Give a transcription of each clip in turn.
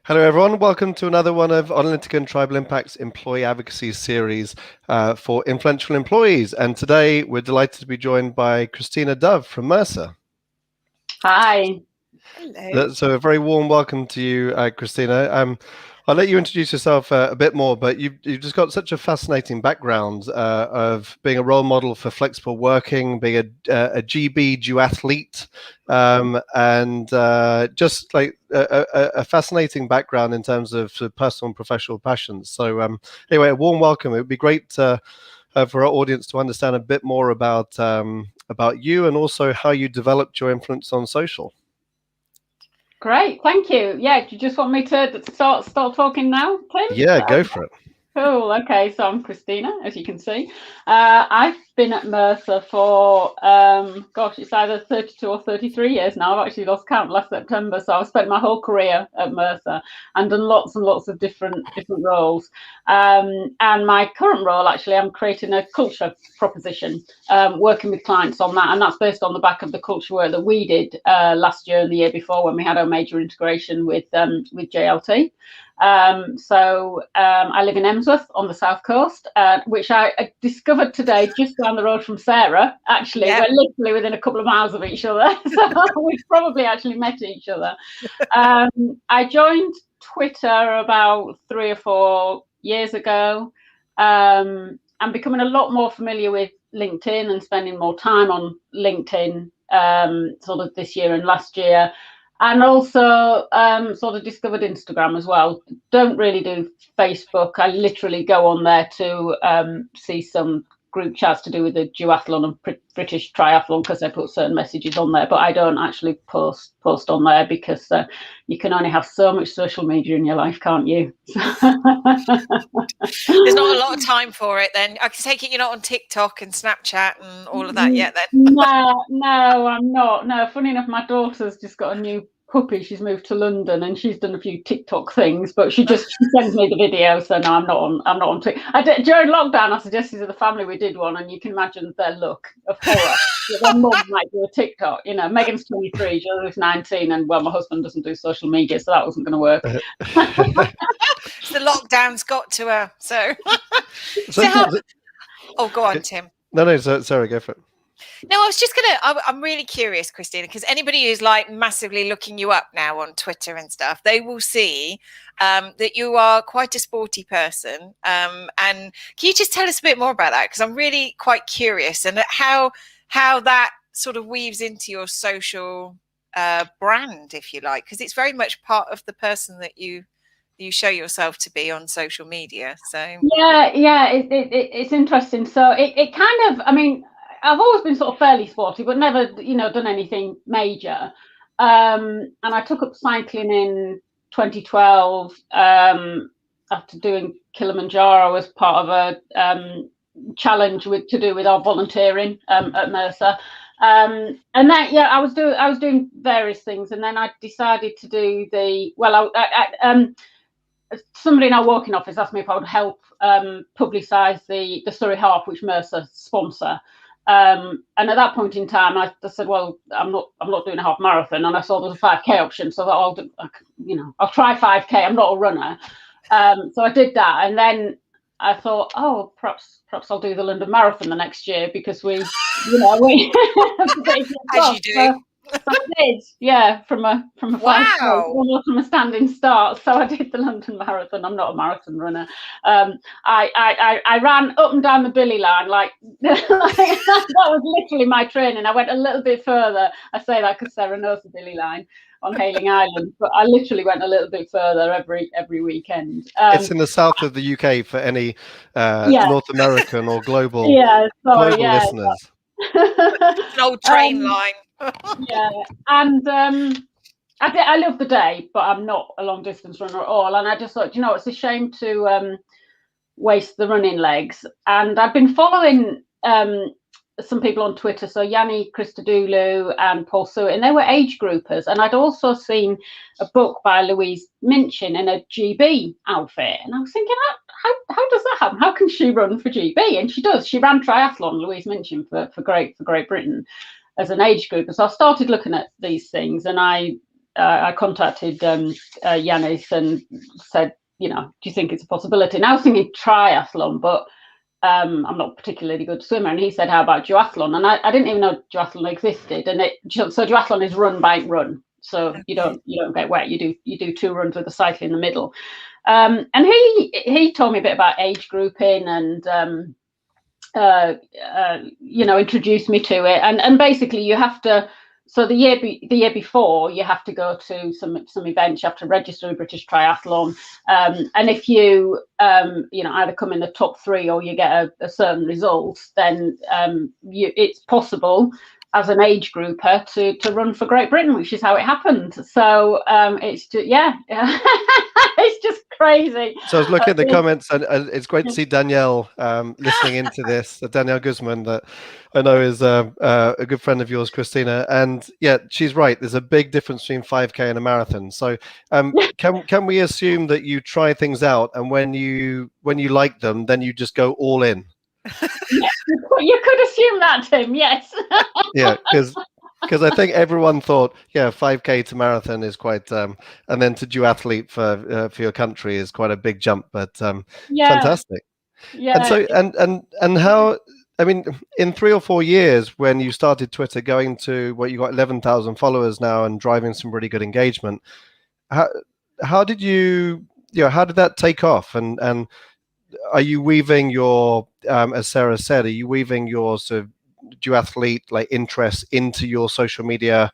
Hello, everyone. Welcome to another one of Analytica and Tribal Impact's Employee Advocacy series for influential employees. And today we're delighted to be joined by Christina Dove from Mercer. Hi. Hello. So a very warm welcome to you, Christina. I'll let you introduce yourself a bit more, but you've just got such a fascinating background of being a role model for flexible working, being a GB duathlete, and just like a fascinating background in terms of personal and professional passions. So anyway, a warm welcome. It would be great for our audience to understand a bit more about you and also how you developed your influence on social. Great, thank you. Yeah, do you just want me to start talking now, Tim? Yeah, go for it. Cool. Okay, so I'm Christina, as you can see. I've been at Mercer for, it's either 32 or 33 years now. I've actually lost count last September. So I've spent my whole career at Mercer and done lots and lots of different roles. And my current role, actually, I'm creating a culture proposition, working with clients on that. And that's based on the back of the culture work that we did last year and the year before when we had our major integration with JLT. I live in Emsworth on the south coast, which I discovered today just down the road from Sarah. Actually, We're literally within a couple of miles of each other, so we've probably actually met each other. I joined Twitter about 3 or 4 years ago. I'm becoming a lot more familiar with LinkedIn and spending more time on LinkedIn sort of this year and last year. And also sort of discovered Instagram as well. Don't really do Facebook. I literally go on there to see some group chats to do with the duathlon and British triathlon because they put certain messages on there. But I don't actually post on there because you can only have so much social media in your life, can't you? There's not a lot of time for it then. I can take it you're not on TikTok and Snapchat and all of that yet then? No, I'm not. No, funny enough, my daughter's just got a new puppy. She's moved to London and she's done a few TikTok things, but she sends me the video. So no, I'm not on TikTok. During lockdown, I suggested to the family we did one, and you can imagine their look of horror. Their mum might do a TikTok. You know, Megan's 23, Joe's 19, and well, my husband doesn't do social media, so that wasn't going to work. The lockdown's got to her. So go on, Tim. No, sorry, go for it. No, I was just I'm really curious, Christina, because anybody who's like massively looking you up now on Twitter and stuff, they will see that you are quite a sporty person. And can you just tell us a bit more about that? Because I'm really quite curious and how that sort of weaves into your social brand, if you like, because it's very much part of the person that you show yourself to be on social media. So it's interesting. So it kind of, I mean, I've always been sort of fairly sporty, but never, done anything major. And I took up cycling in 2012 after doing Kilimanjaro as part of a challenge to do with our volunteering at Mercer. And then I was doing various things, and then I decided to do somebody in our walking office asked me if I would help publicise the Surrey Half, which Mercer sponsor. And at that point in time, I said, well, I'm not doing a half marathon, and I saw there was a 5K option, so I'll try 5K. I'm not a runner, so I did that, and then I thought, oh, perhaps I'll do the London Marathon the next year because we as you do. So I did, yeah, from a 5K, from a standing start. So I did the London Marathon. I'm not a marathon runner. I ran up and down the Billy line like that was literally my training. I went a little bit further. I say that because Sarah knows the Billy line on Hayling Island, but I literally went a little bit further every weekend. It's in the south of the UK for any North American or global listeners. An old train line. And I love the day, but I'm not a long distance runner at all. And I just thought, it's a shame to waste the running legs. And I've been following some people on Twitter, so Yanni Christodoulou and Paul Stewart, and they were age groupers. And I'd also seen a book by Louise Minchin in a GB outfit, and I was thinking, how does that happen? How can she run for GB? And she does. She ran triathlon, Louise Minchin, for Great Britain as an age group. And so I started looking at these things, and I I contacted Yanis and said, do you think it's a possibility? And I was thinking triathlon, but I'm not a particularly good swimmer. And he said, how about duathlon? And I didn't even know duathlon existed. And so duathlon is run, bike, run. So you don't get wet. You do 2 runs with a cycle in the middle. And he told me a bit about age grouping and introduced me to it. And basically you have to. So the year before, you have to go to some events. You have to register with British Triathlon, and if you either come in the top 3 or you get a certain result, then it's possible as an age grouper to run for Great Britain, which is how it happened. So it's just, it's just crazy. So I was looking at the comments, and it's great to see Danielle listening into this. Danielle Guzman, that I know is a good friend of yours, Christina. And yeah, she's right. There's a big difference between 5K and a marathon. So can we assume that you try things out, and when you like them, then you just go all in? Yeah, you could assume that, Tim. Yes. Yeah, because I think everyone thought, 5K to marathon is quite, and then to duathlete for your country is quite a big jump. But fantastic. Yeah. And so and how? I mean, in 3 or 4 years, when you started Twitter, going to what you got 11,000 followers now and driving some really good engagement, how did you how did that take off? And are you weaving your, as Sarah said, are you weaving your sort of duathlete like interest into your social media,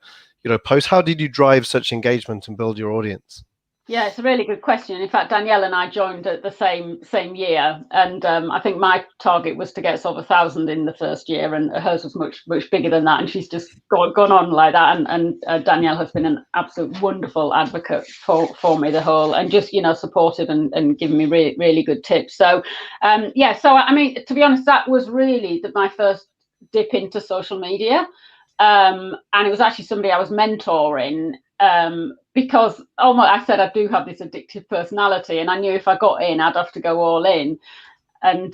posts? How did you drive such engagement and build your audience? Yeah, it's a really good question. In fact, Danielle and I joined at the same year, and I think my target was to get us over 1,000 in the first year, and hers was much bigger than that. And she's just gone on like that. And Danielle has been an absolute wonderful advocate for me the whole, and just supported and given me really good tips. So so I mean, to be honest, that was really my first dip into social media, and it was actually somebody I was mentoring. Because I said I do have this addictive personality, and I knew if I got in, I'd have to go all in. And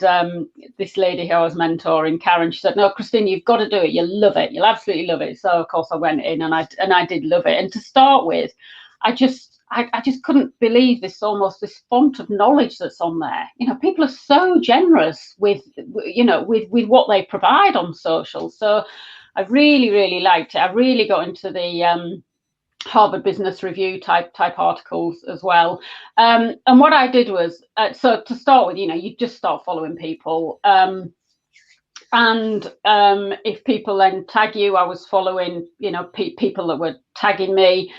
this lady who I was mentoring, Karen, she said, "No, Christine, you've got to do it. You'll love it. You'll absolutely love it." So of course I went in, and I did love it. And to start with, I just couldn't believe this font of knowledge that's on there. People are so generous with what they provide on social. So I really liked it. I really got into the Harvard Business Review type articles as well. And what I did was, so to start with, you just start following people. And if people then tag you, I was following, people that were tagging me.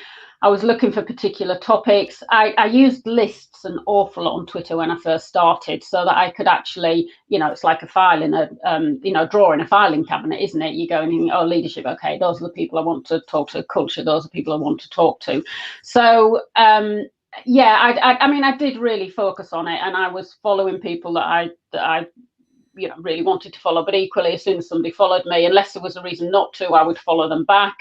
I was looking for particular topics. I used lists an awful lot on Twitter when I first started, so that I could actually, it's like a file in a drawer in a filing cabinet, isn't it? You go and leadership. Okay, those are the people I want to talk to. Culture, those are people I want to talk to. So I mean, I did really focus on it, and I was following people that I really wanted to follow. But equally, as soon as somebody followed me, unless there was a reason not to, I would follow them back.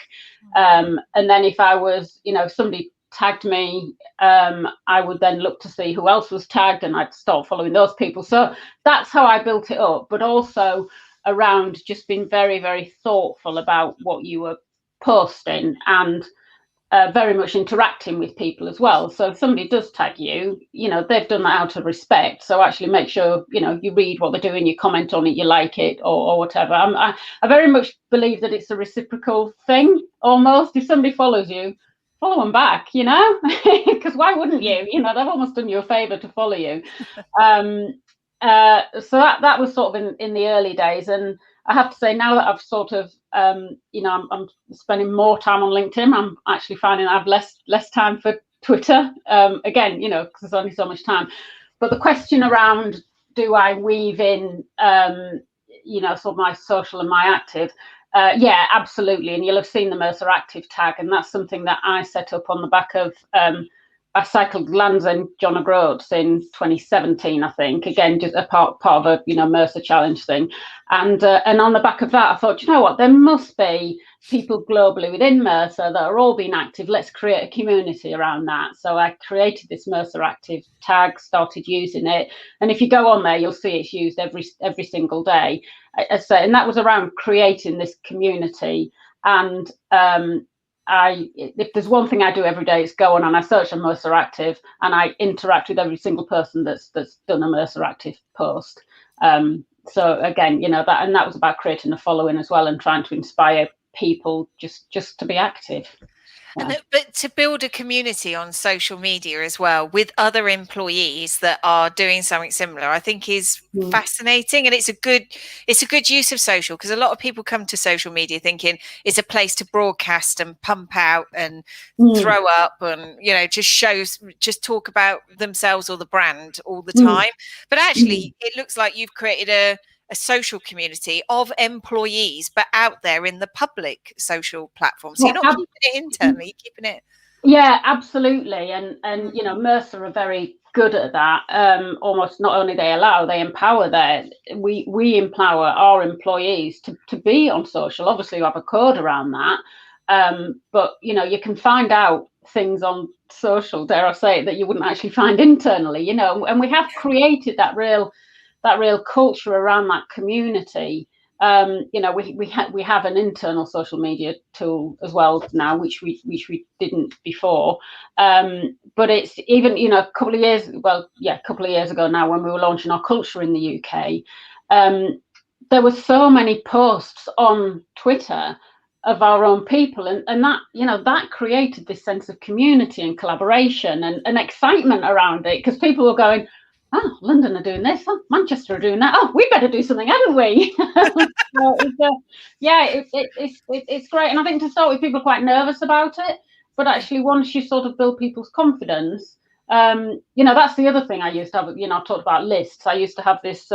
And then if I was, if somebody tagged me, I would then look to see who else was tagged, and I'd start following those people. So that's how I built it up, but also around just being very, very thoughtful about what you were posting, and very much interacting with people as well. So if somebody does tag you, they've done that out of respect. So actually make sure, you read what they're doing, you comment on it, you like it, or whatever. I very much believe that it's a reciprocal thing, almost. If somebody follows you, follow them back, because why wouldn't you? They've almost done you a favor to follow you. So that was sort of in the early days. And I have to say, now that I've sort of, I'm spending more time on LinkedIn, I'm actually finding I have less time for Twitter. Again, because there's only so much time. But the question around, do I weave in, sort of my social and my active? Yeah, absolutely. And you'll have seen the Mercer active tag, and that's something that I set up on the back of. I cycled Lands End John O'Groats in 2017, I think. Again, just a part of a Mercer challenge thing, and on the back of that, I thought, what, there must be people globally within Mercer that are all being active. Let's create a community around that. So I created this Mercer active tag, started using it, and if you go on there, you'll see it's used every single day. And that was around creating this community, and if there's one thing I do every day, it's go on and I search on Mercer Active and I interact with every single person that's done a Mercer Active post. So again, that was about creating a following as well and trying to inspire people just to be active. Yeah. But to build a community on social media as well with other employees that are doing something similar, I think is fascinating, and it's a good use of social, because a lot of people come to social media thinking it's a place to broadcast and pump out and throw up and just talk about themselves or the brand all the time. But actually, it looks like you've created a social community of employees, but out there in the public social platform. So you're not keeping it internally, you're keeping it. Yeah, absolutely. And Mercer are very good at that. Almost not only they empower we empower our employees to be on social. Obviously you have a code around that. But you can find out things on social, dare I say, that you wouldn't actually find internally, and we have created that real culture around that community. We have an internal social media tool as well now, which we didn't before. But it's even a couple of years ago now, when we were launching our culture in the UK, there were so many posts on Twitter of our own people, and that that created this sense of community and collaboration and excitement around it, because people were going, oh, London are doing this, oh, Manchester are doing that, oh, we better do something, haven't we? So it's great. And I think to start with, people are quite nervous about it, but actually once you sort of build people's confidence, that's the other thing I used to have. I talked about lists. I used to have this,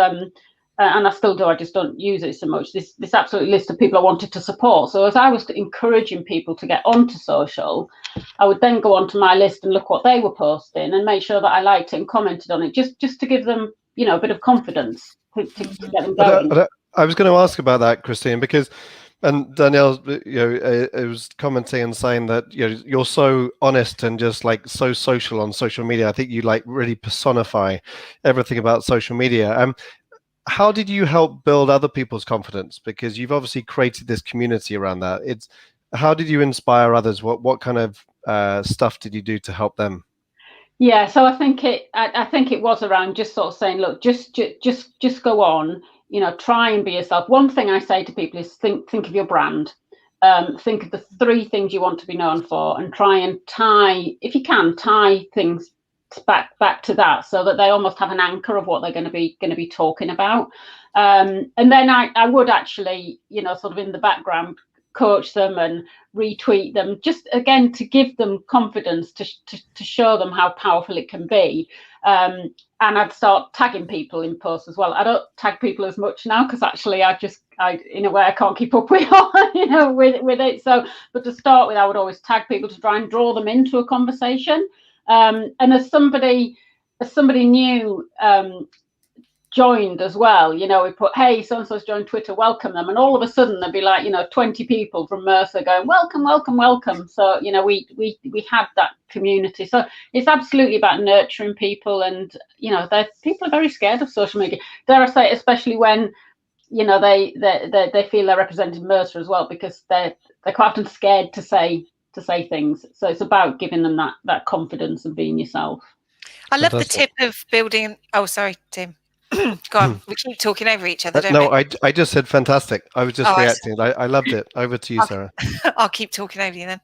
and I still do, I just don't use it so much, this absolute list of people I wanted to support. So as I was encouraging people to get onto social, I would then go onto my list and look what they were posting and make sure that I liked it and commented on it, just to give them, a bit of confidence to get them going. But I was going to ask about that, Christine, because, and Danielle, it was commenting and saying that you're so honest and just like so social on social media. I think you like really personify everything about social media. How did you help build other people's confidence? Because you've obviously created this community around that. How did you inspire others? What kind of stuff did you do to help them? Yeah, so I think it was around just sort of saying, look, just go on, try and be yourself. One thing I say to people is think of your brand. Think of the 3 things you want to be known for, and try and tie things back to that, so that they almost have an anchor of what they're going to be talking about. And then I would actually, sort of in the background, coach them and retweet them, just again to give them confidence, to show them how powerful it can be. And I'd start tagging people in posts as well. I don't tag people as much now, because actually I in a way I can't keep up with with it. So, but to start with, I would always tag people to try and draw them into a conversation. And as somebody new joined as well, we put, hey, so and so's joined Twitter, welcome them, and all of a sudden there'd be like 20 people from Mercer going, welcome. So we had that community. So it's absolutely about nurturing people, and people are very scared of social media, dare I say, especially when they feel they're representing Mercer as well, because they're quite often scared to say things. So it's about giving them that confidence and being yourself. I love the tip of building. Oh, sorry, Tim. Go on. We keep talking over each other, don't we? No, I just said fantastic. I was just reacting. I loved it. Over to you, Sarah. I'll keep talking over you then.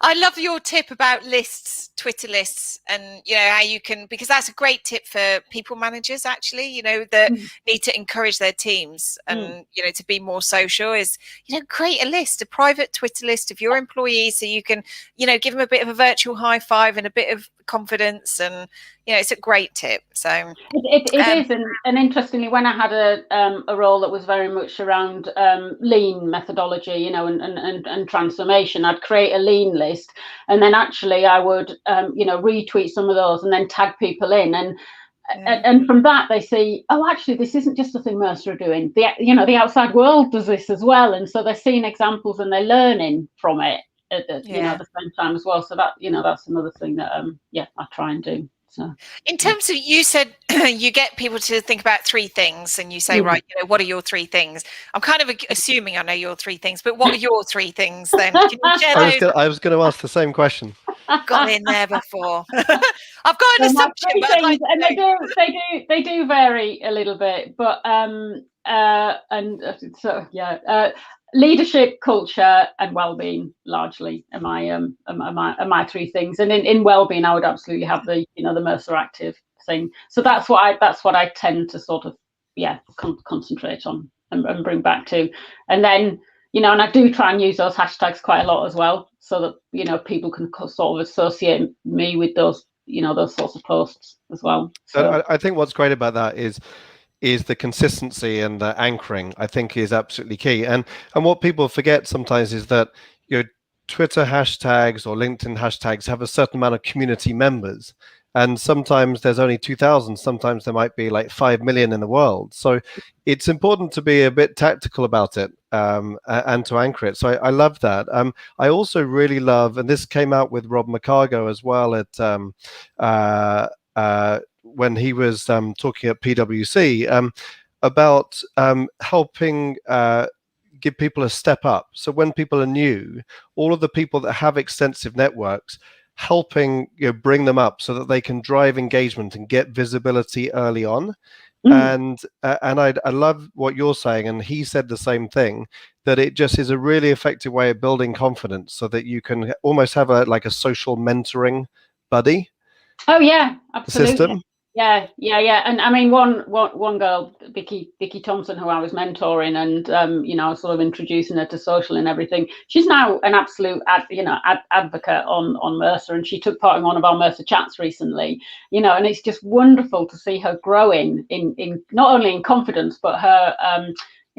I love your tip about lists, Twitter lists, and how you can, because that's a great tip for people managers actually, that need to encourage their teams and to be more social, is create a list, a private Twitter list of your employees, so you can give them a bit of a virtual high five and a bit of confidence, and it's a great tip. So it is, and interestingly, when I had a role that was very much around lean methodology, and transformation, I'd create a lean list, and then actually I would retweet some of those and then tag people in, and from that they see, oh, actually this isn't just a thing Mercer are doing, the outside world does this as well, and so they're seeing examples and they're learning from it at the same time as well. So that that's another thing that I try and do. So, in terms of, you said you get people to think about 3 things, and you say, right, what are your 3 things? I'm kind of assuming I know your 3 things, but what are your 3 things then? Can you share those? I was going to ask the same question. Got in there before. I've got an assumption, but I'd like to and know. they do vary a little bit, but leadership, culture, and well-being largely are my 3 things. And in well-being, I would absolutely have the the Mercer Active thing. So that's what I tend to sort of concentrate on and bring back to. And then and I do try and use those hashtags quite a lot as well, so that people can sort of associate me with those those sorts of posts as well. So I think what's great about that is the consistency and the anchoring, I think, is absolutely key. And what people forget sometimes is that your Twitter hashtags or LinkedIn hashtags have a certain amount of community members. And sometimes there's only 2,000, sometimes there might be like 5 million in the world. So it's important to be a bit tactical about it and to anchor it. So I love that. I also really love, and this came out with Rob McCargo as well at when he was talking at PwC about helping give people a step up. So when people are new, all of the people that have extensive networks, helping bring them up so that they can drive engagement and get visibility early on. And I love what you're saying, and he said the same thing, that it just is a really effective way of building confidence, so that you can almost have a social mentoring buddy. Oh yeah, absolutely. System. Yeah. And I mean, one girl, Vicky Thompson, who I was mentoring, and I was sort of introducing her to social and everything. She's now an absolute advocate on Mercer, and she took part in one of our Mercer chats recently. And it's just wonderful to see her growing in not only in confidence, but her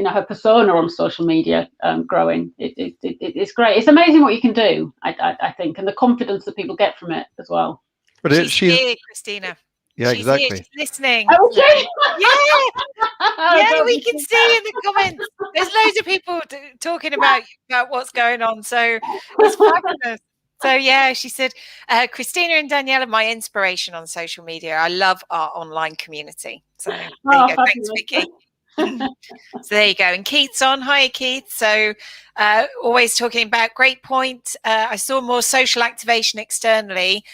her persona on social media growing. It's great. It's amazing what you can do, I think, and the confidence that people get from it as well. But she's here, Christina. Yeah, she's exactly. Here, she's listening. Oh, okay. Yeah, we can see in the comments. There's loads of people talking about what's going on. So it's fabulous. So yeah, she said, Christina and Danielle are my inspiration on social media. I love our online community. So there you go. Thanks, Vicky. So there you go. And Keith's on. Hi, Keith. So always talking about, great point. I saw more social activation externally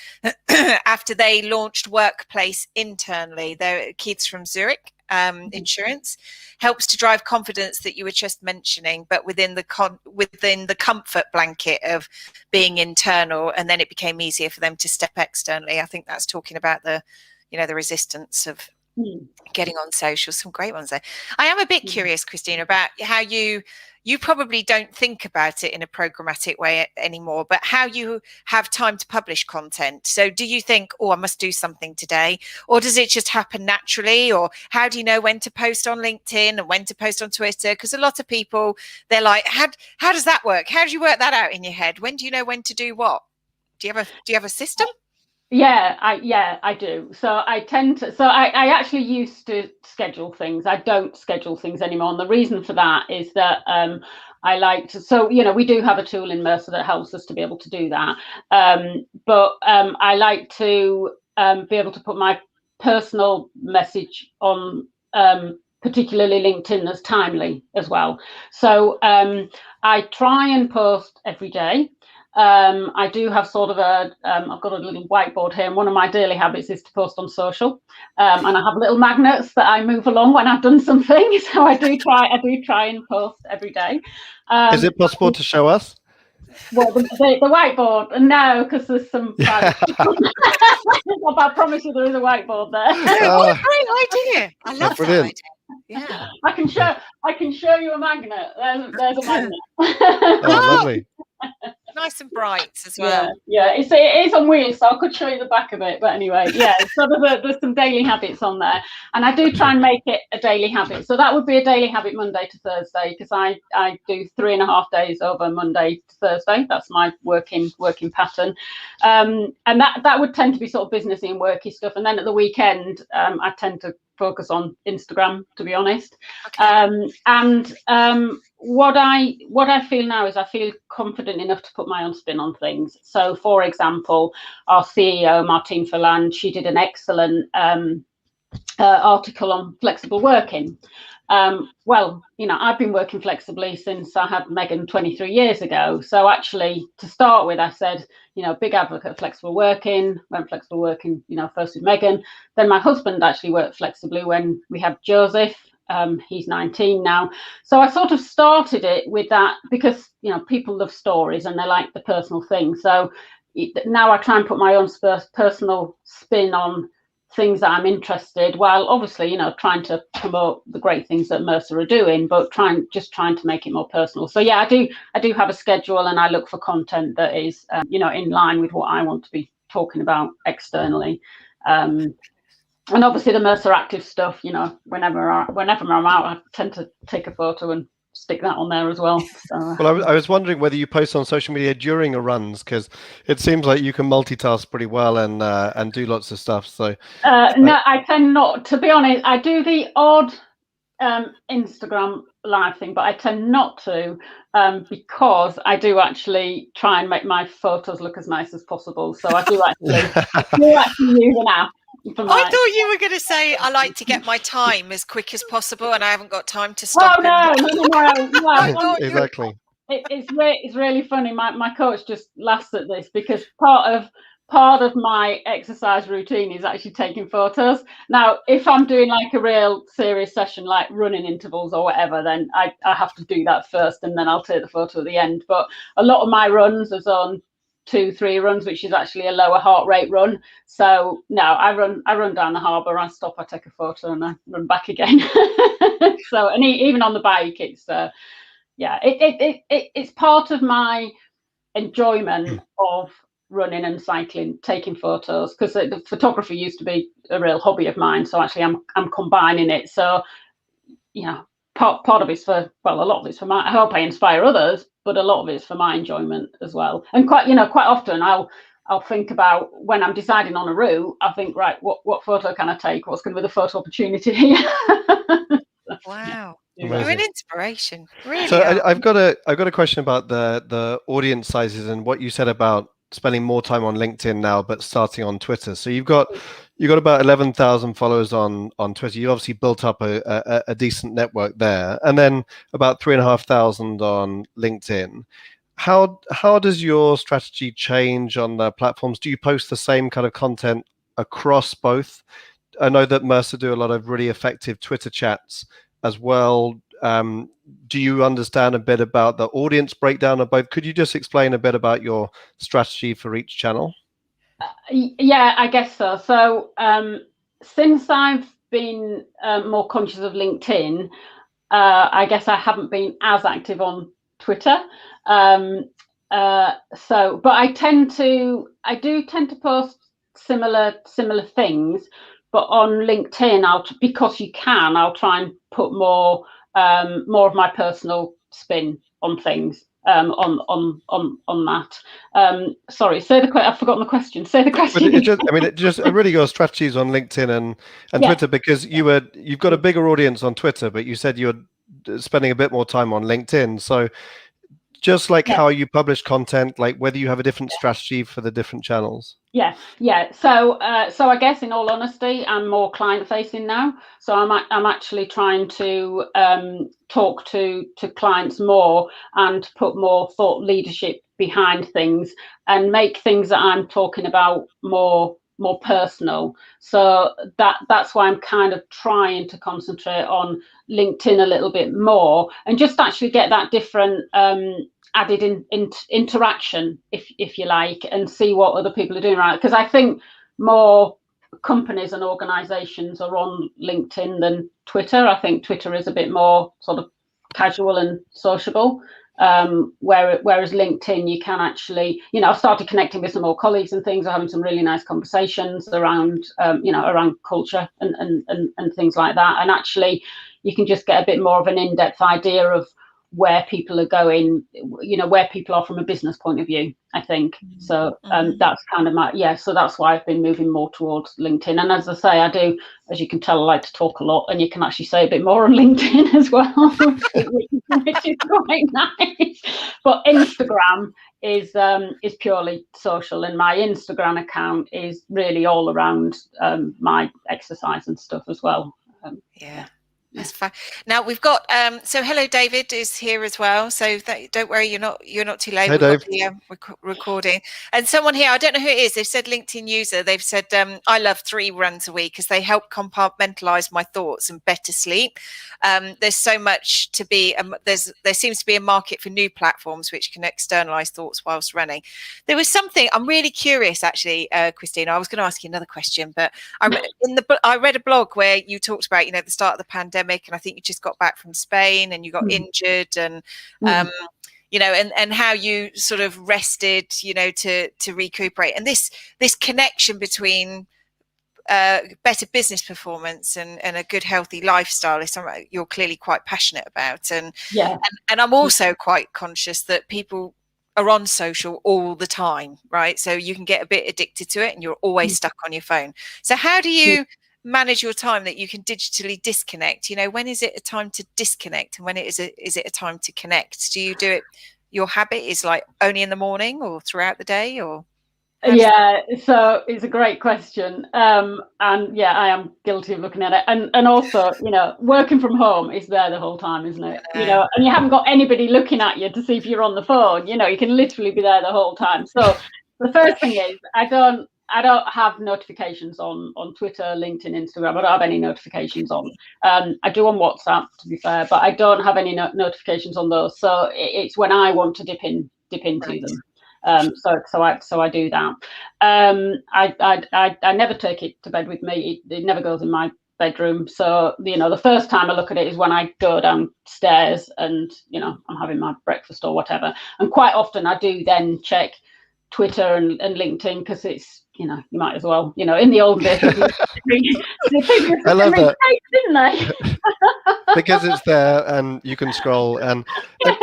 after they launched Workplace internally. Keith's from Zurich Insurance. Helps to drive confidence that you were just mentioning, but within the comfort blanket of being internal, and then it became easier for them to step externally. I think that's talking about the resistance of getting on social. Some great ones there. I am a bit curious, Christina, about how you probably don't think about it in a programmatic way anymore, but how you have time to publish content. So do you think, I must do something today, or does it just happen naturally? Or how do you know when to post on LinkedIn and when to post on Twitter? Because a lot of people, they're like, how does that work? How do you work that out in your head? When do you know when to do what? Do you have a system? Yeah, I do. So I tend to. So I actually used to schedule things. I don't schedule things anymore, and the reason for that is that I like to. So we do have a tool in Mercer that helps us to be able to do that. But I like to be able to put my personal message on, particularly LinkedIn, as timely as well. So I try and post every day. I do have sort of I've got a little whiteboard here, and one of my daily habits is to post on social. And I have little magnets that I move along when I've done something. So I do try and post every day. Is it possible to show us? Well, the whiteboard, no, because there's some. I promise you, there is a whiteboard there. What a great idea! I love that idea. Yeah, I can show you a magnet. There's a magnet. Lovely. Nice and bright as well. Yeah, it is on wheels, so I could show you the back of it. But anyway, yeah, so there's some daily habits on there, and I do try and make it a daily habit. So that would be a daily habit Monday to Thursday, because I do 3.5 days over Monday to Thursday. That's my working pattern, and that would tend to be sort of businessy and worky stuff. And then at the weekend, I tend to focus on Instagram, to be honest. Okay. what I feel now is I feel confident enough to put my own spin on things. So, for example, our CEO Martine Ferland, she did an excellent article on flexible working. Well, I've been working flexibly since I had Megan 23 years ago. So actually, to start with, I said, big advocate of flexible working, went flexible working, first with Megan. Then my husband actually worked flexibly when we had Joseph. He's 19 now. So I sort of started it with that because, people love stories and they like the personal thing. So now I try and put my own personal spin on things that I'm interested, while obviously, trying to promote the great things that Mercer are doing, but trying to make it more personal. So yeah, I do have a schedule, and I look for content that is, in line with what I want to be talking about externally. And obviously the Mercer Active stuff, whenever I'm out, I tend to take a photo and stick that on there as well. So, well, I was wondering whether you post on social media during your runs, because it seems like you can multitask pretty well and do lots of stuff. So no, I tend not. To be honest, I do the odd Instagram live thing, but I tend not to because I do actually try and make my photos look as nice as possible. So I do actually use an app. I thought you were going to say I like to get my time as quick as possible, and I haven't got time to stop. No. Exactly. It's really funny. My coach just laughs at this because part of my exercise routine is actually taking photos. Now, if I'm doing like a real serious session, like running intervals or whatever, then I have to do that first, and then I'll take the photo at the end. But a lot of my runs are on 2-3 runs, which is actually a lower heart rate run. So no, I run down the harbour, I stop, I take a photo, and I run back again. So, and even on the bike, it's it's part of my enjoyment of running and cycling, taking photos, because the photography used to be a real hobby of mine. So actually, I'm combining it. So part of it's for, well, a lot of it's for I hope I inspire others, but a lot of it's for my enjoyment as well. And quite often I'll think about, when I'm deciding on a route, I think, right, what photo can I take? What's going to be the photo opportunity here? Wow. Amazing. You're an inspiration. Really. So I've got a question about the audience sizes and what you said about spending more time on LinkedIn now, but starting on Twitter. So you've got about 11,000 followers on Twitter. You obviously built up a decent network there, and then about 3,500 on LinkedIn. How does your strategy change on the platforms? Do you post the same kind of content across both? I know that Mercer do a lot of really effective Twitter chats as well. Do you understand a bit about the audience breakdown of both? Could you just explain a bit about your strategy for each channel? Yeah, I guess so. So since I've been more conscious of LinkedIn, I guess I haven't been as active on Twitter. But I do tend to post similar things. But on LinkedIn, because you can, I'll try and put more of my personal spin on things. On that. Sorry, I've forgotten the question. Say the question. It really goes strategies on LinkedIn and Twitter, because you've got a bigger audience on Twitter, but you said you're spending a bit more time on LinkedIn. So just like how you publish content, like whether you have a different strategy for the different channels. Yeah. So I guess, in all honesty, I'm more client facing now. So I'm actually trying to talk to clients more and put more thought leadership behind things and make things that I'm talking about more personal. So that's why I'm kind of trying to concentrate on LinkedIn a little bit more and just actually get that different added interaction, if you like, and see what other people are doing, right? Because I think more companies and organizations are on LinkedIn than Twitter. I think Twitter is a bit more sort of casual and sociable, whereas LinkedIn, you can actually, I've started connecting with some more colleagues and things, are having some really nice conversations around around culture and things like that, and actually you can just get a bit more of an in-depth idea of where people are going, where people are from a business point of view, I think. So that's kind of so that's why I've been moving more towards LinkedIn. And as I say, I do, as you can tell, I like to talk a lot, and you can actually say a bit more on LinkedIn as well, which is quite nice. But Instagram is purely social, and my Instagram account is really all around my exercise and stuff as well. That's fine. Now we've got so hello, David is here as well. So don't worry, you're not too late. Hey, Dave. Got the recording, and someone here, I don't know who it is. They've said LinkedIn user. They've said I love 3 runs a week because they help compartmentalize my thoughts and better sleep. There's so much to be. There seems to be a market for new platforms which can externalize thoughts whilst running. There was something I'm really curious, actually, Christina. I was going to ask you another question, but I read a blog where you talked about the start of the pandemic. And I think you just got back from Spain and you got injured and, and how you sort of rested, to recuperate. And this connection between better business performance and a good, healthy lifestyle is something you're clearly quite passionate about. And I'm also quite conscious that people are on social all the time, right? So you can get a bit addicted to it and you're always stuck on your phone. So how do you manage your time that you can digitally disconnect? When is it a time to disconnect and when is it a time to connect? Do you do it, your habit is like only in the morning or throughout the day, or so it's a great question, and I am guilty of looking at it, and also working from home is there the whole time, isn't it? And you haven't got anybody looking at you to see if you're on the phone. You can literally be there the whole time. So the first thing is I don't have notifications on Twitter, LinkedIn, Instagram. I don't have any notifications on. I do on WhatsApp, to be fair, but I don't have any notifications on those. So it's when I want to dip into them. So I do that. I never take it to bed with me. It never goes in my bedroom. So the first time I look at it is when I go downstairs and I'm having my breakfast or whatever. And quite often I do then check Twitter and LinkedIn because it's you might as well in the old days I love that, didn't they? because it's there and you can scroll and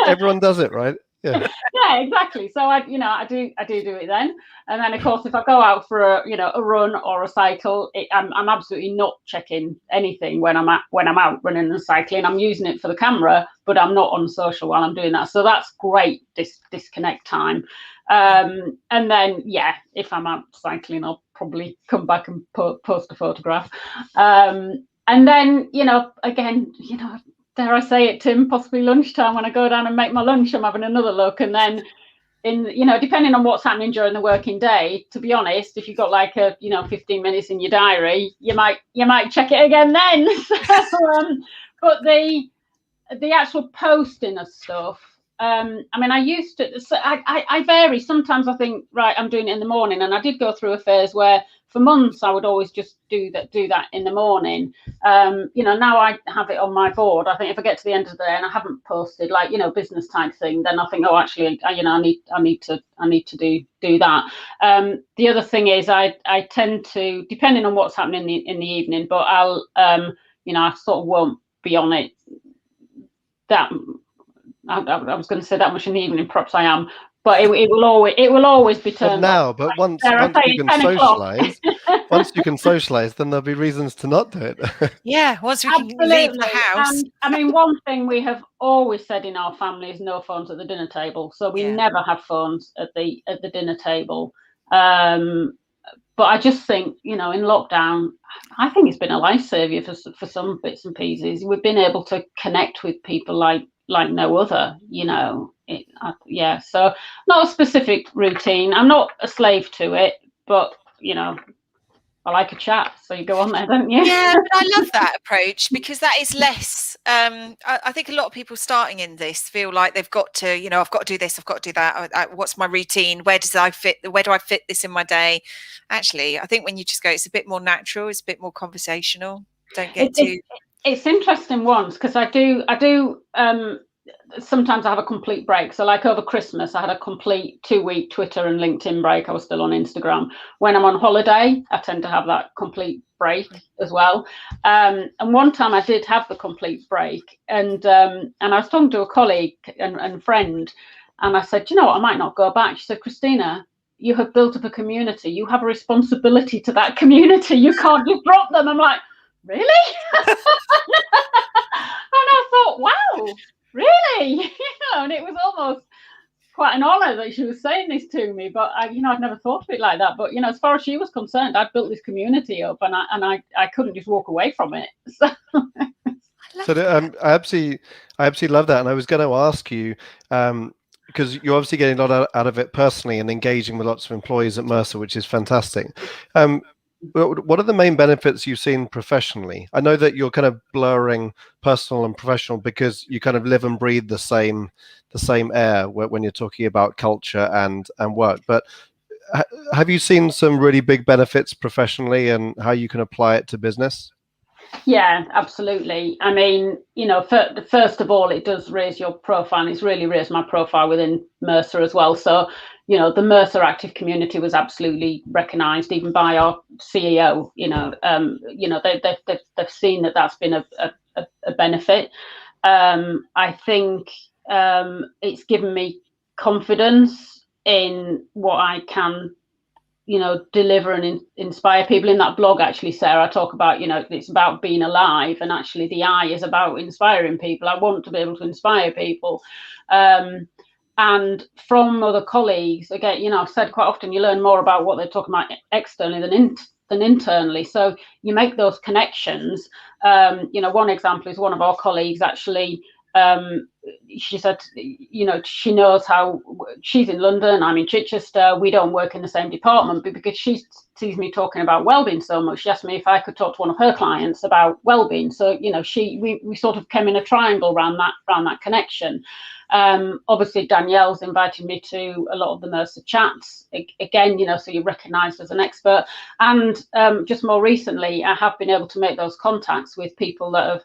everyone does it, right? Yeah, exactly. So I do it then, and then of course if I go out for a run or a cycle, I'm absolutely not checking anything when I'm out running and cycling. I'm using it for the camera, but I'm not on social while I'm doing that. So that's great disconnect time. And then if I'm out cycling, I'll probably come back and post a photograph. And then again dare I say it, Tim, possibly lunchtime when I go down and make my lunch, I'm having another look. And then depending on what's happening during the working day, to be honest, if you've got like a 15 minutes in your diary, you might check it again then. But the actual posting of stuff, I used to, so I vary. Sometimes I think, right, I'm doing it in the morning, and I did go through a phase where for months I would always just do that in the morning. Now I have it on my board. I think if I get to the end of the day and I haven't posted, like business type thing, then I think, oh, actually, I need to do that. The other thing is I tend to, depending on what's happening in the evening, but I'll I sort of won't be on it that. I was going to say that much in the evening. Perhaps I am, but it will always be turned now. off. But once you can socialize, then there'll be reasons to not do it. Once we can leave the house. And one thing we have always said in our family is no phones at the dinner table. So we never have phones at the dinner table. But I just think, in lockdown, I think it's been a lifesaver for some bits and pieces. We've been able to connect with people like no other, so not a specific routine. I'm not a slave to it, but I like a chat, so you go on there, don't you? Yeah, but I love that approach because that is less. I think a lot of people starting in this feel like they've got to, I've got to do this, I've got to do that. What's my routine? Where do I fit this in my day? Actually, I think when you just go, it's a bit more natural, it's a bit more conversational. Don't get too. It's interesting ones because I do. Sometimes I have a complete break. So like over Christmas, I had a complete 2-week Twitter and LinkedIn break. I was still on Instagram. When I'm on holiday, I tend to have that complete break as well. And one time I did have the complete break, and I was talking to a colleague and friend, and I said, you know what, I might not go back. She said, Christina, you have built up a community. You have a responsibility to that community. You can't just drop them. I'm like, really? And I thought, wow, really? And it was almost quite an honour that she was saying this to me. But I'd never thought of it like that. But as far as she was concerned, I'd built this community up, and I couldn't just walk away from it. So, I absolutely love that. And I was going to ask you, because you're obviously getting a lot out of it personally and engaging with lots of employees at Mercer, which is fantastic. What are the main benefits you've seen professionally? I know that you're kind of blurring personal and professional because you kind of live and breathe the same air when you're talking about culture and work. But have you seen some really big benefits professionally and how you can apply it to business? Yeah, absolutely. I mean, first of all, it does raise your profile, and it's really raised my profile within Mercer as well. So, the Mercer active community was absolutely recognised, even by our CEO. They've seen that that's been a benefit. I think it's given me confidence in what I can deliver and inspire people. In that blog, actually, Sarah, I talk about, it's about being alive, and actually the I is about inspiring people. I want to be able to inspire people. And from other colleagues, again, I've said quite often, you learn more about what they're talking about externally than internally. So you make those connections. One example is one of our colleagues actually, she said, she knows how, she's in London, I'm in Chichester, we don't work in the same department, but because she sees me talking about wellbeing so much, she asked me if I could talk to one of her clients about wellbeing. So we sort of came in a triangle around that connection. Obviously Danielle's invited me to a lot of the Mercer chats again, so you're recognized as an expert. And just more recently, I have been able to make those contacts with people that have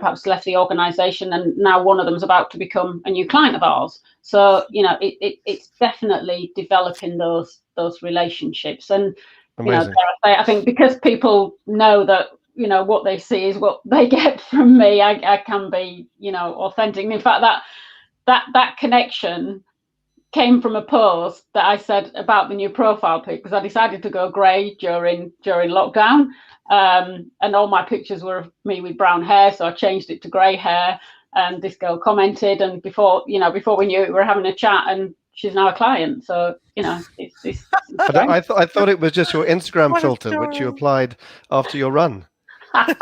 perhaps left the organization, and now one of them is about to become a new client of ours. So it's definitely developing those relationships. And I think because people know that what they see is what they get from me, I can be authentic. And in fact, that connection came from a post that I said about the new profile pic, because I decided to go grey during lockdown. And all my pictures were of me with brown hair, so I changed it to grey hair. And this girl commented, and before we knew it, we were having a chat, and she's now a client. So it's I thought it was just your Instagram filter, which you applied after your run. I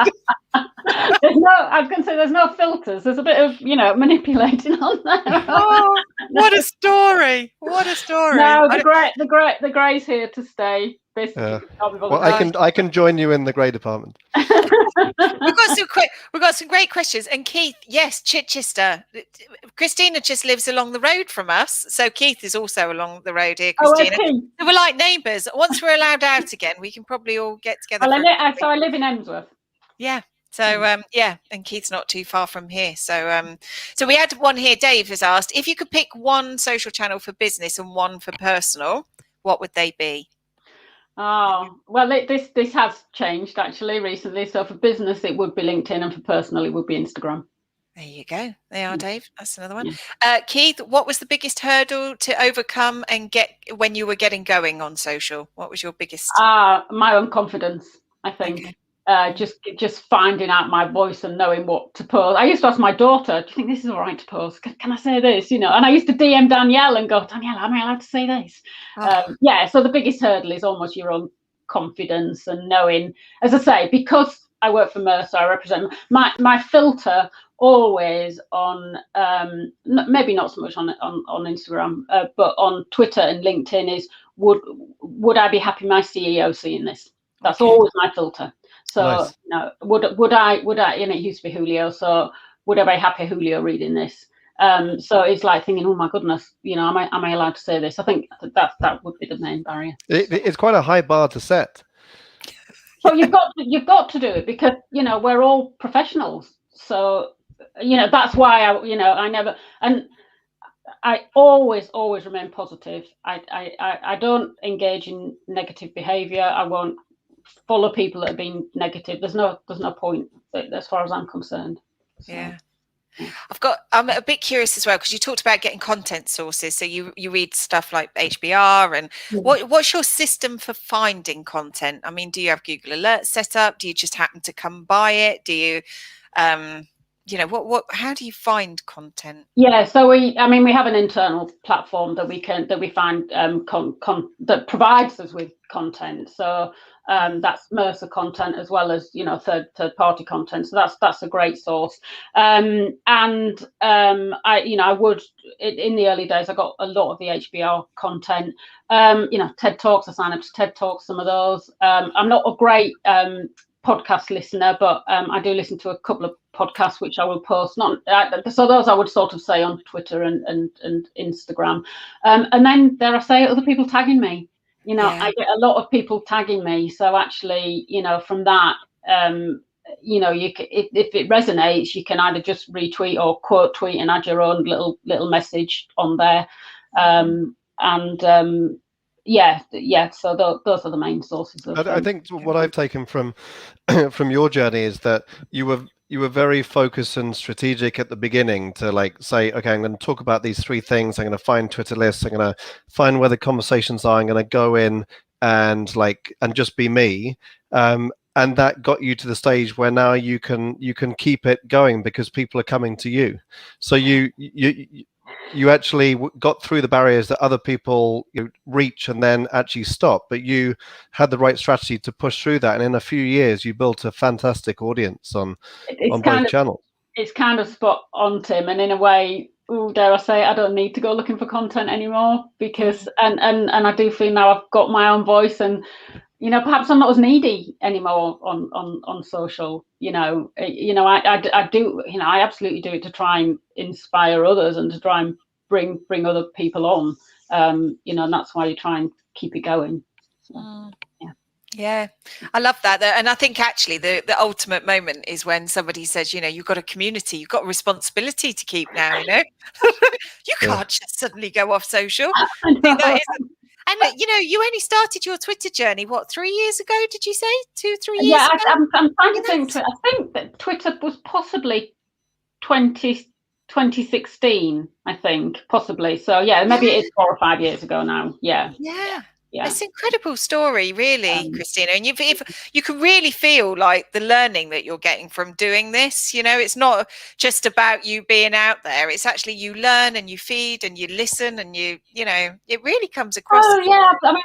was going to say there's no filters. There's a bit of manipulating on there. Oh, what a story! What a story! No, the grey's here to stay. Well, I can join you in the grey department. We've got some great questions. And Keith, yes, Chichester. Christina just lives along the road from us, so Keith is also along the road here. Christina, so we're like neighbours. Once we're allowed out again, we can probably all get together. So I live in Emsworth. Yeah. So and Keith's not too far from here. So so we had one here. Dave has asked if you could pick one social channel for business and one for personal, what would they be? Oh, well, this has changed actually recently. So for business, it would be LinkedIn, and for personal, it would be Instagram. There you go. They are, Dave. That's another one. Keith, what was the biggest hurdle to overcome and get when you were getting going on social? What was your biggest? My own confidence, I think. Okay. Just finding out my voice and knowing what to post. I used to ask my daughter, do you think this is all right to post? Can I say this? And I used to DM Danielle and go, Danielle, am I allowed to say this? So the biggest hurdle is almost your own confidence and knowing, as I say, because I work for Mercer, I represent my filter always on, maybe not so much on Instagram, but on Twitter and LinkedIn is, would I be happy my CEO seeing this? That's always my filter. So nice. Would I? It used to be Julio. So would I be happy Julio reading this? So it's like thinking, oh my goodness, am I allowed to say this? I think that would be the main barrier. It's quite a high bar to set. So you've got to do it because we're all professionals. So that's why I never, and I always remain positive. I don't engage in negative behaviour. I won't full of people that have been negative. There's no point as far as I'm concerned. So. Yeah. I'm a bit curious as well, because you talked about getting content sources. So you read stuff like HBR, and what's your system for finding content? I mean, do you have Google Alerts set up? Do you just happen to come by it? Do you, how do you find content? Yeah, so we have an internal platform that we find that provides us with content. So that's Mercer content as well as third party content. So that's a great source. I would in the early days I got a lot of the HBR content. TED Talks, I sign up to TED Talks, some of those. I'm not a great podcast listener, but I do listen to a couple of podcasts which I will post. So those I would sort of say on Twitter and Instagram, and then there I say other people tagging me. I get a lot of people tagging me. So actually, from that, you can, if it resonates, you can either just retweet or quote tweet and add your own little message on there, so those are the main sources of I think what I've taken from your journey is that you were very focused and strategic at the beginning to say, okay, I'm going to talk about these 3 things. I'm going to find Twitter lists. I'm going to find where the conversations are. I'm going to go in and just be me. And that got you to the stage where now you can keep it going because people are coming to you. So you actually got through the barriers that other people reach and then actually stop, but you had the right strategy to push through that, and in a few years you built a fantastic audience on both channels. It's kind of spot on, Tim, and in a way, dare I say, I don't need to go looking for content anymore because and I do feel now I've got my own voice, and perhaps I'm not as needy anymore on social. I do. I absolutely do it to try and inspire others and to try and bring other people on. And that's why you try and keep it going. So, yeah, I love that. And I think actually the ultimate moment is when somebody says, you've got a community, you've got a responsibility to keep now. You can't just suddenly go off social. And you only started your Twitter journey, 3 years ago? Did you say 2-3 years ago? I'm trying to think. I think that Twitter was possibly 2016. I think possibly. So maybe it is 4 or 5 years ago now. Yeah. It's an incredible story, really, Christina. And you can really feel like the learning that you're getting from doing this. It's not just about you being out there. It's actually you learn and you feed and you listen and it really comes across. Oh yeah, I mean,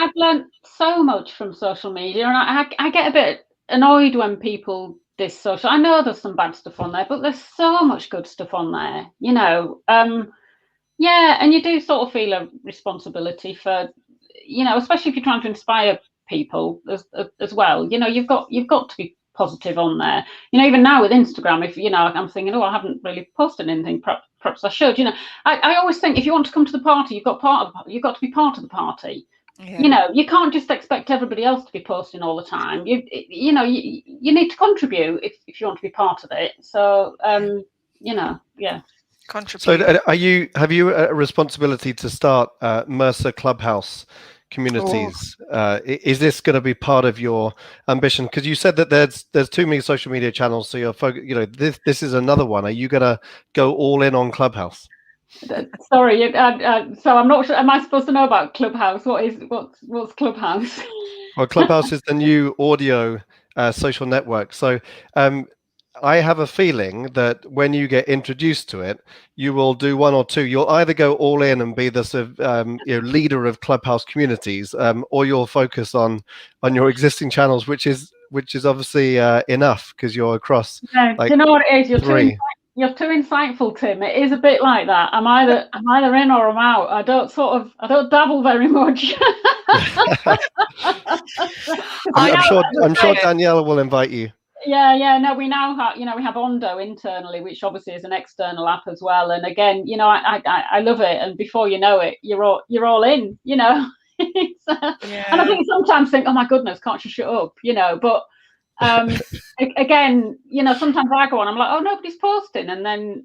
I've learned so much from social media, and I get a bit annoyed when people diss social. I know there's some bad stuff on there, but there's so much good stuff on there. And you do sort of feel a responsibility for. Especially if you're trying to inspire people as well. You've got to be positive on there. Even now with Instagram, if I'm thinking, I haven't really posted anything. Perhaps I should. I always think if you want to come to the party, you've got to be part of the party. Yeah. You can't just expect everybody else to be posting all the time. You need to contribute if you want to be part of it. So Contribute. So have you a responsibility to start Mercer Clubhouse communities? Is this going to be part of your ambition? Because you said that there's too many social media channels, so you're this is another one. Are you going to go all in on Clubhouse? Sorry, so I'm not sure. Am I supposed to know about Clubhouse? What's Clubhouse? Well, Clubhouse is the new audio social network. So I have a feeling that when you get introduced to it, you will do one or two. You'll either go all in and be the sort of, leader of Clubhouse communities, or you'll focus on your existing channels, which is obviously enough because you're across. No, do you know what it is? You're too insightful, Tim. It is a bit like that. I'm either in or I'm out. I don't dabble very much. I'm sure Danielle will invite you. No, we now have, we have Ondo internally, which obviously is an external app as well. And again, I love it. And before you know it, you're all in, And I think sometimes think, oh my goodness, can't you shut up, But again, sometimes I go on, I'm like, oh, nobody's posting, and then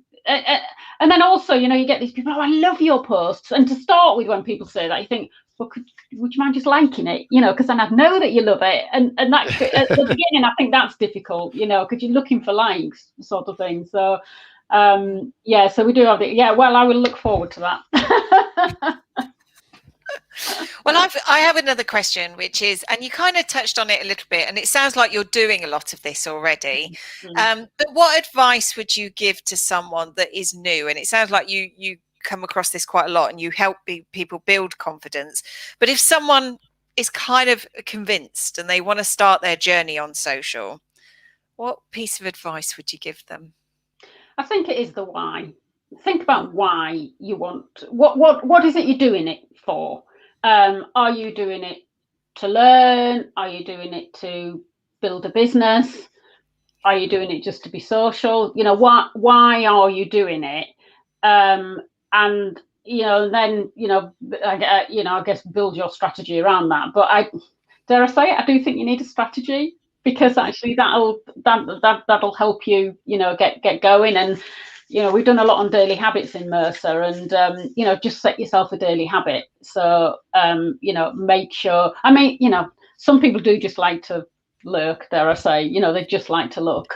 also, you get these people, oh, I love your posts. And to start with, when people say that, you think, well, would you mind just liking it? You know, because then I'd know that you love it. And that at the beginning, I think that's difficult, you know, because you're looking for likes, sort of thing. So, yeah, so we do have it. Yeah, well, I will look forward to that. Well, I have another question, which is, and you kind of touched on it a little bit, and it sounds like you're doing a lot of this already. But what advice would you give to someone that is new? And it sounds like you come across this quite a lot, and you help people build confidence. But if someone is kind of convinced and they want to start their journey on social, what piece of advice would you give them? I think it is the why. Think about why you want. What is it you're doing it for? Are you doing it to learn? Are you doing it to build a business? Are you doing it just to be social? You know, why are you doing it? And you know, then I guess build your strategy around that. But dare I say it, I do think you need a strategy, because actually that'll help you, you know, get going. And you know, we've done a lot on daily habits in Mercer, and you know, just set yourself a daily habit. So you know, make sure. I mean, you know, some people do just like to lurk, dare I say, you know, they just like to look.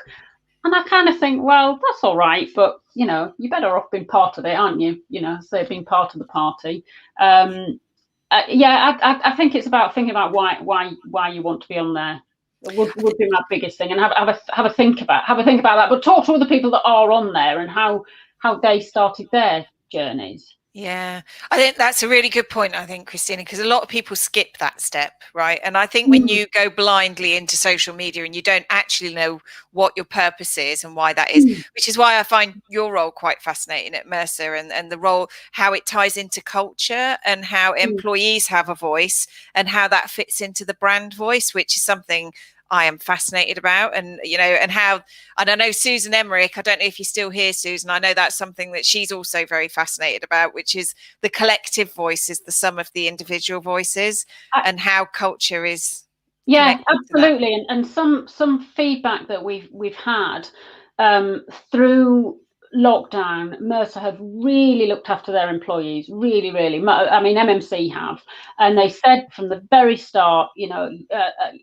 And I kind of think, well, that's all right, but you know, you're better off being part of it, aren't you? You know, so being part of the party. Yeah, I think it's about thinking about why you want to be on there. Would be my biggest thing, and have a think about that. But talk to other people that are on there and how they started their journeys. Yeah, I think that's a really good point, I think, Christina, because a lot of people skip that step, right? And I think when you go blindly into social media and you don't actually know what your purpose is and why that is, which is why I find your role quite fascinating at Mercer, and the role, how it ties into culture and how employees have a voice and how that fits into the brand voice, which is something I am fascinated about. And you know, and I know Susan Emmerich, I don't know if you're still here, Susan, I know that's something that she's also very fascinated about, which is the collective voice is the sum of the individual voices, and how culture is. Yeah, absolutely. And some feedback that we've had through lockdown, Mercer have really looked after their employees, really. I mean, MMC have, and they said from the very start, you know,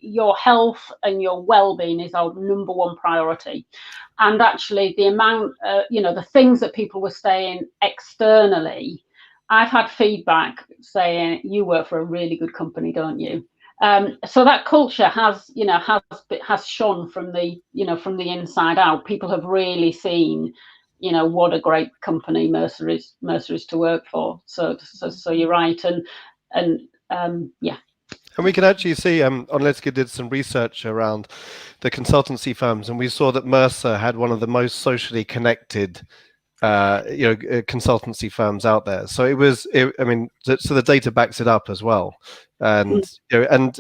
your health and your well-being is our number one priority. And actually, the amount, you know, the things that people were saying externally, I've had feedback saying, you work for a really good company, don't you? So that culture has shone from the, you know, from the inside out. People have really seen, you know, what a great company Mercer is to work for. So you're right, and yeah. And we can actually see, Onletska did some research around the consultancy firms, and we saw that Mercer had one of the most socially connected consultancy firms out there. So I mean, so the data backs it up as well. And you know, and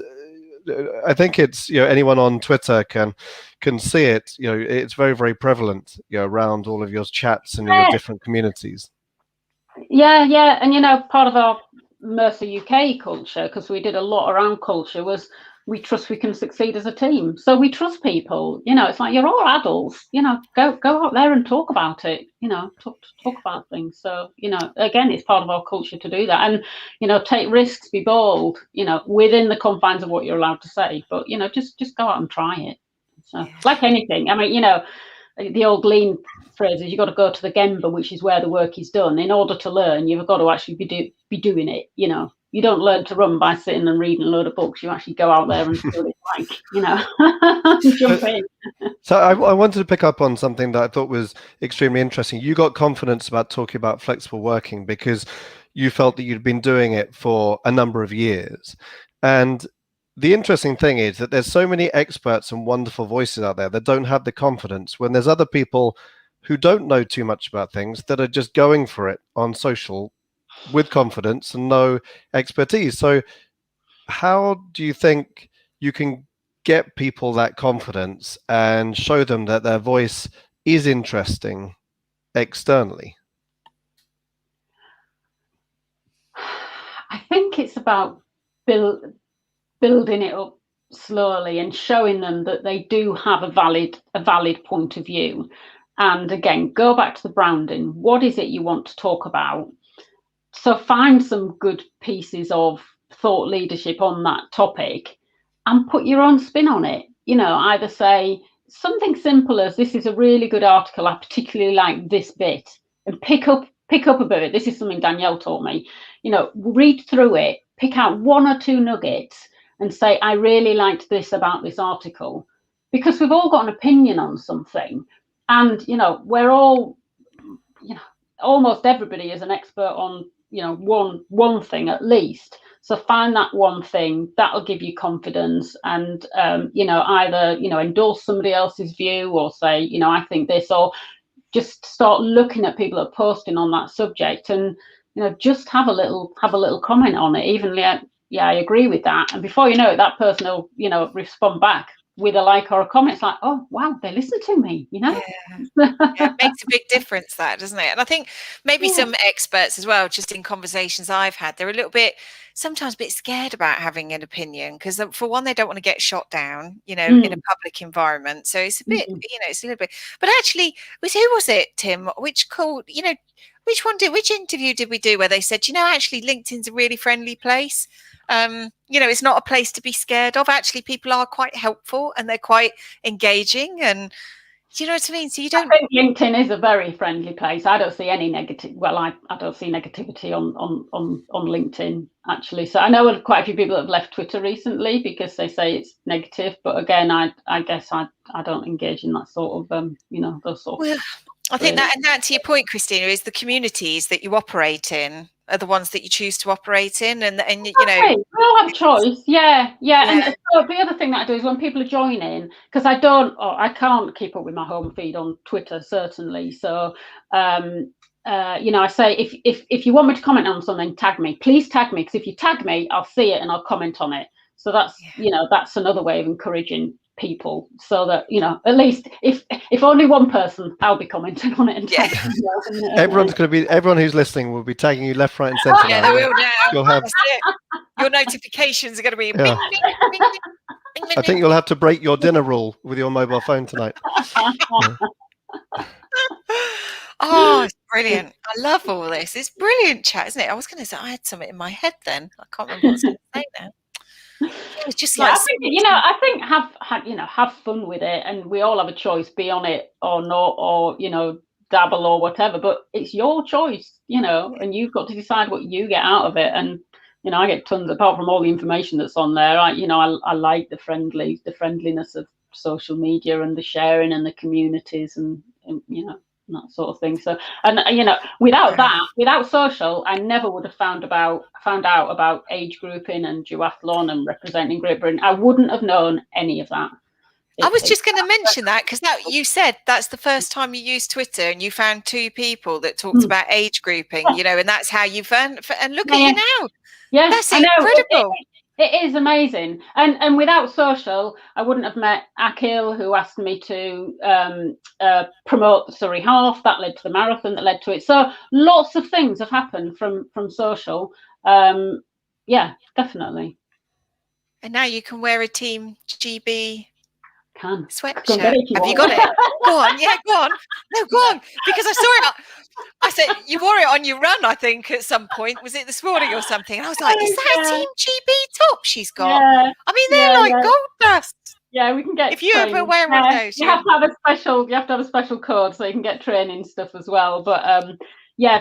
I think it's, you know, anyone on Twitter can see it. You know, it's very prevalent, you know, around all of your chats and your different communities. Yeah, and you know, part of our Mercer UK culture, because we did a lot around culture, was we trust we can succeed as a team. So we trust people. You know, it's like, you're all adults. You know, go out there and talk about it. You know, talk about things. So you know, again, it's part of our culture to do that. And you know, take risks, be bold. You know, within the confines of what you're allowed to say. But you know, just go out and try it. So like anything, I mean, you know, the old lean phrase is, you've got to go to the gemba, which is where the work is done. In order to learn, you've got to actually be doing it. You know, you don't learn to run by sitting and reading a load of books. You actually go out there and see what it's like, you know. Jump in. So I wanted to pick up on something that I thought was extremely interesting. You got confidence about talking about flexible working because you felt that you'd been doing it for a number of years. And the interesting thing is that there's so many experts and wonderful voices out there that don't have the confidence, when there's other people who don't know too much about things that are just going for it on social with confidence and no expertise. So how do you think you can get people that confidence and show them that their voice is interesting externally? I think it's about building it up slowly and showing them that they do have a valid point of view. And again, go back to the branding. What is it you want to talk about? So find some good pieces of thought leadership on that topic and put your own spin on it. Either say something simple as, this is a really good article, I particularly like this bit, and pick up a bit of it. This is something Danielle taught me. Read through it, pick out 1 or 2 nuggets and say, I really liked this about this article, because we've all got an opinion on something, and we're all, almost everybody is an expert on one thing at least. So find that one thing that'll give you confidence, and either endorse somebody else's view, or say I think this, or just start looking at people that are posting on that subject, and just have a little comment on it, even I agree with that, and before you know it, that person will respond back with a like or a comment. It's like, oh wow, they listen to me. Yeah, it makes a big difference, that, doesn't it? And I think maybe some experts as well, just in conversations I've had, they're a little bit, sometimes a bit scared about having an opinion, because for one, they don't want to get shot down, in a public environment. So it's a bit, it's a little bit. But actually, who was it, Tim? Which interview did we do where they said, actually LinkedIn's a really friendly place. It's not a place to be scared of. Actually, people are quite helpful and they're quite engaging, and do you know what I mean? So I think LinkedIn is a very friendly place. I don't see any negative. Well, I don't see negativity on LinkedIn, actually. So I know quite a few people that have left Twitter recently because they say it's negative. But again, I guess I don't engage in that sort of those sort of. I think that to your point, Christina, is the communities that you operate in are the ones that you choose to operate in, and we all have choice. Yeah. And so the other thing that I do is when people are joining, because I can't keep up with my home feed on Twitter, certainly. So I say, if you want me to comment on something, tag me. Please tag me, because if you tag me, I'll see it and I'll comment on it. So that's that's another way of encouraging people, so that at least if only one person, I'll be commenting on it and tagging everyone who's listening will be tagging you left, right and centre. Yeah, they will now. You'll have your notifications are going to be bing, bing, bing, bing, bing, I think you'll have to break your dinner rule with your mobile phone tonight. Oh, it's brilliant. I love all this. It's brilliant chat, isn't it? I was going to say I had something in my head then. I can't remember what I was going to say now. It's just like, I think have fun with it, and we all have a choice, be on it or not, or dabble or whatever, but it's your choice, and you've got to decide what you get out of it. And I get tons, apart from all the information that's on there, I like the friendliness of social media and the sharing and the communities and that sort of thing. So, and without social, I never would have found out about age grouping and duathlon and representing Great Britain. I wouldn't have known any of that. I was just going to mention that, because you said that's the first time you used Twitter and you found 2 people that talked about age grouping, and that's how you found, and look at you now. Yeah, that's incredible. It is amazing, and without social, I wouldn't have met Akil, who asked me to promote the Surrey Half. That led to the marathon, that led to it. So lots of things have happened from social. Yeah, definitely. And now you can wear a Team GB sweatshirt. Have you got it? Go on, go on. No, go on, because I saw it. I said you wore it on your run, I think, at some point. Was it this morning or something? And I was like, is that a Team GB top she's got? Yeah. I mean, they're like gold dust. Yeah, we can get. If you ever wear one of those, you have to have a special code so you can get training stuff as well. But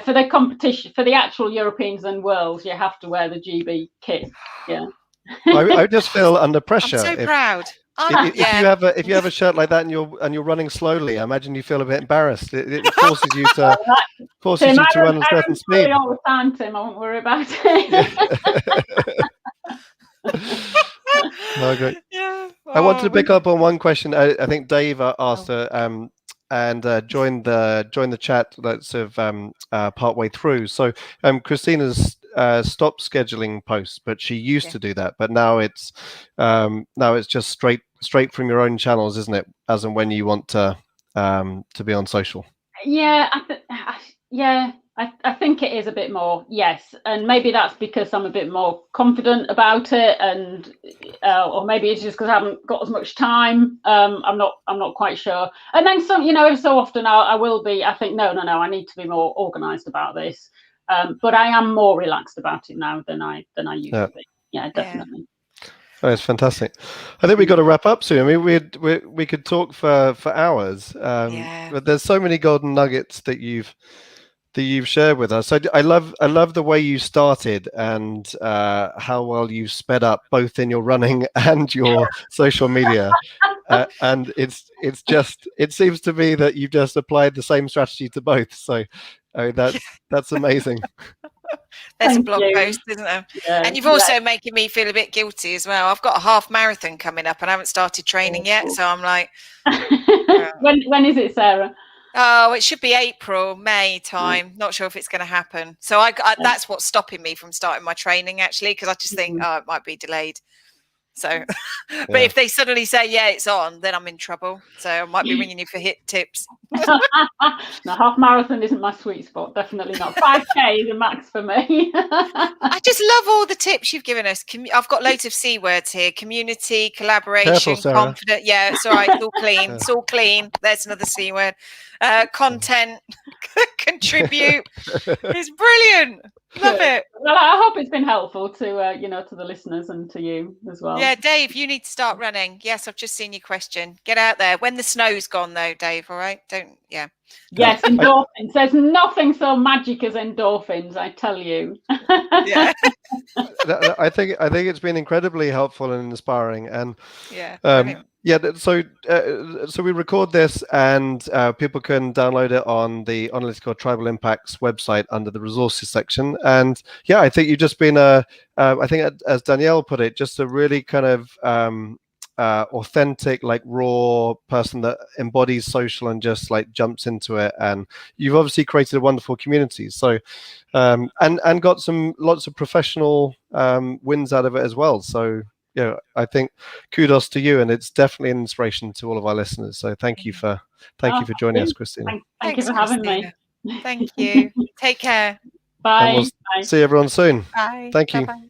for the competition, for the actual Europeans and Worlds, you have to wear the GB kit. Yeah. I just feel under pressure. I'm so proud. If you have a shirt like that and you're running slowly, I imagine you feel a bit embarrassed. It forces you to run at a certain speed. All the time, Tim. I won't worry about it. No, great. Yeah. I wanted to pick up on one question. I think Dave asked and joined the chat that's partway through. So Christina's stopped scheduling posts, but she used to do that. But now it's just straight from your own channels, isn't it? As and when you want to be on social. Yeah, I think it is a bit more, yes, and maybe that's because I'm a bit more confident about it, and or maybe it's just because I haven't got as much time. I'm not quite sure. And then some, every so often I will be. I think no, I need to be more organised about this. But I am more relaxed about it now than I used to be. Yeah, definitely. Oh, it's fantastic. I think we got to wrap up soon. I mean, we could talk for hours, but there's so many golden nuggets that you've shared with us. I love the way you started and how well you sped up both in your running and your social media. And it seems to me that you've just applied the same strategy to both. So that's amazing. There's a blog post, isn't there? Yeah, and you've also making me feel a bit guilty as well. I've got a half marathon coming up and I haven't started training yet. So I'm like, when is it, Sarah? Oh, it should be April, May time. Not sure if it's going to happen. So that's what's stopping me from starting my training, actually, because I just think, it might be delayed. So, but if they suddenly say, yeah, it's on, then I'm in trouble. So I might be ringing you for hit tips. No, half marathon isn't my sweet spot. Definitely not. 5K is a max for me. I just love all the tips you've given us. I've got loads of C words here: community, collaboration, confident. Yeah, it's all right. It's all clean. It's all clean. There's another C word. Content, contribute. It's brilliant. Love it. Well, I hope it's been helpful to to the listeners and to you as well. Yeah, Dave, you need to start running. Yes, I've just seen your question. Get out there when the snow's gone, though, Dave. All right, don't. Yeah. Yes, endorphins. There's nothing so magic as endorphins, I tell you. Yeah. I think it's been incredibly helpful and inspiring, and so we record this, and people can download it on the Analytical Tribal Impacts website under the resources section. And yeah, I think you've just been I think, as Danielle put it, just a really kind of authentic, like raw person that embodies social and just like jumps into it. And you've obviously created a wonderful community. So and got lots of professional wins out of it as well. So I think kudos to you, and it's definitely an inspiration to all of our listeners. So thank you for joining us, Christina. Thank you for having me. Thank you. Take care. Bye. And we'll see everyone soon. Bye. Thank you. Bye-bye.